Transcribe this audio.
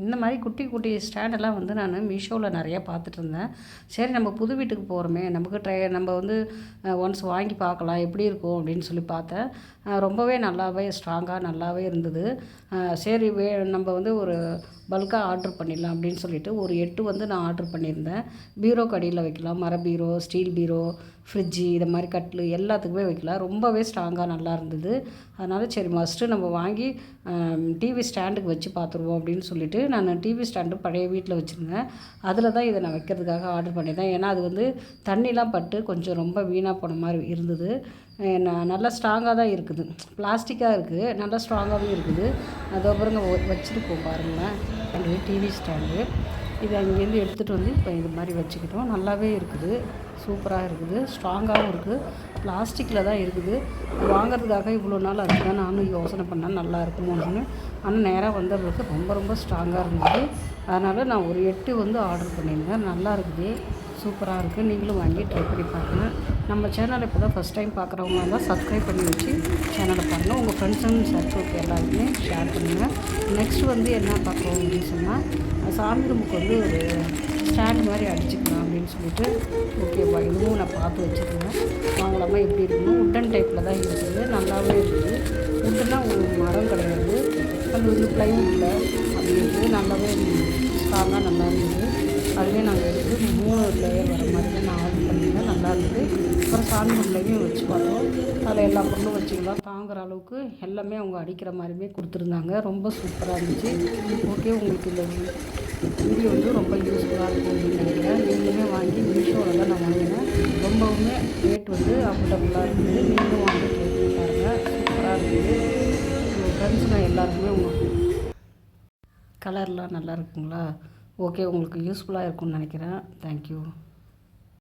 இந்த மாதிரி குட்டி குட்டி ஸ்டாண்டெல்லாம் வந்து நான் மீஷோவில் நிறையா பார்த்துட்ருந்தேன். சரி நம்ம புது வீட்டுக்கு போகிறோமே, நமக்கு நம்ம வந்து ஒன்ஸ் வாங்கி பார்க்கலாம் எப்படி இருக்கும் அப்படின்னு சொல்லி பார்த்தேன். ரொம்பவே நல்லாவே ஸ்ட்ராங்காக நல்லாவே இருந்தது. சரி நம்ம வந்து ஒரு பல்காக ஆர்டர் பண்ணிடலாம் அப்படின்னு சொல்லிட்டு ஒரு 8 வந்து நான் ஆர்டர் பண்ணியிருந்தேன். பீரோக்கு அடியில் வைக்கலாம், மர பீரோ, ஸ்டீல் பீரோ, ஃப்ரிட்ஜு இதை மாதிரி கட்டில் எல்லாத்துக்குமே வைக்கலாம். ரொம்பவே ஸ்ட்ராங்காக நல்லா இருந்தது. அதனால் சரி மஸ்ட்டு நம்ம வாங்கி டிவி ஸ்டாண்டுக்கு வச்சு பார்த்துருவோம் அப்படின்னு சொல்லிட்டு நான் டிவி ஸ்டாண்டு பழைய வீட்டில் வச்சுருந்தேன். அதில் தான் இதை நான் வைக்கிறதுக்காக ஆர்டர் பண்ணியிருந்தேன். ஏன்னா அது வந்து தண்ணிலாம் பட்டு கொஞ்சம் ரொம்ப வீணாக போன மாதிரி இருந்தது. நல்லா ஸ்ட்ராங்காக தான் இருக்குது. பிளாஸ்டிக்காக இருக்குது, நல்லா ஸ்ட்ராங்காகவே இருக்குது. அதுக்கப்புறம் வச்சுருக்கோம் பாருங்களேன். அந்த டிவி ஸ்டாண்டு இதை அங்கேருந்து எடுத்துகிட்டு வந்து இப்போ இது மாதிரி வச்சுக்கிட்டோம். நல்லாவே இருக்குது, சூப்பராக இருக்குது, ஸ்ட்ராங்காகவும் இருக்குது. பிளாஸ்டிக்கில் தான் இருக்குது. வாங்கிறதுக்காக இவ்வளோ நாள் அதுக்கு தான் நானும் யோசனை பண்ணேன் நல்லா இருக்குமோன்னு. ஆனால் நேராக வந்தவங்களுக்கு ரொம்ப ரொம்ப ஸ்ட்ராங்காக இருந்தது. அதனால் நான் ஒரு 8 வந்து ஆர்டர் பண்ணியிருந்தேன். நல்லா இருக்குது, சூப்பராக இருக்குது. நீங்களும் வாங்கி ட்ரை பண்ணி பாருங்கள். நம்ம சேனலை இப்போ தான் ஃபஸ்ட் டைம் பார்க்குறவங்க இருந்தால் சப்ஸ்கிரைப் பண்ணி வச்சு சேனலை பாருங்கள். உங்கள் ஃப்ரெண்ட்ஸ் அண்ட் சர்க்கிளுக்கு எல்லாருக்குமே ஷேர் பண்ணுங்கள். நெக்ஸ்ட் வந்து என்ன பார்க்குறோம் அப்படின்னு சொன்னால் சாமி ரூமுக்கு வந்து ஒரு ஸ்டாண்ட் மாதிரி அடிச்சுக்கலாம் அப்படின்னு சொல்லிட்டு ஓகேப்பா இதுவும் நான் பார்த்து வச்சுருந்தேன். வாங்கலாமா எப்படி இருக்கணும். உட்டன் டைப்பில் தான் இருக்குது, நல்லாவே இருக்குது. உட்டுனா ஒரு மரம் கிடையாது, அது வந்து ப்ளைவுட்டில் அப்படி இருக்குது. நல்லாவே ஸ்ட்ராங்காக நல்லா இருந்தது. அதுவே நாங்கள் எடுத்து 3 லேயர் வர மாதிரி தான் நான் ஆர்டர் பண்ணியிருந்தேன். நல்லா இருந்தது. அப்புறம் சாமி ரூம்லேயும் வச்சு பார்த்தோம். அதில் எல்லா பொருளும் வச்சுக்கலாம், தாங்குகிற அளவுக்கு எல்லாமே அவங்க அடிக்கிற மாதிரியுமே கொடுத்துருந்தாங்க. ரொம்ப சூப்பராக இருந்துச்சு. ஓகே, உங்களுக்கு இந்த வீடியோ வந்து ரொம்ப யூஸ்ஃபுல்லாக இருக்கும் அப்படின்னு நினைக்கிறேன். நீங்களுமே வாங்கி மீஷோவில் தான் நான் வாங்கினேன். ரொம்பவுமே ரேட் வந்து அஃபோர்டபுளாக இருக்குது. நீங்களும் வாங்கி ட்ரை பண்ணி பாருங்கள், சூப்பராக இருக்குது. உங்கள் ஃப்ரெண்ட்ஸுங்க எல்லாருக்குமே உங்கள் கலர்லாம் நல்லா இருக்குங்களா? ஓகே, உங்களுக்கு யூஸ்ஃபுல்லாக இருக்கும்னு நினைக்கிறேன். தேங்க்யூ.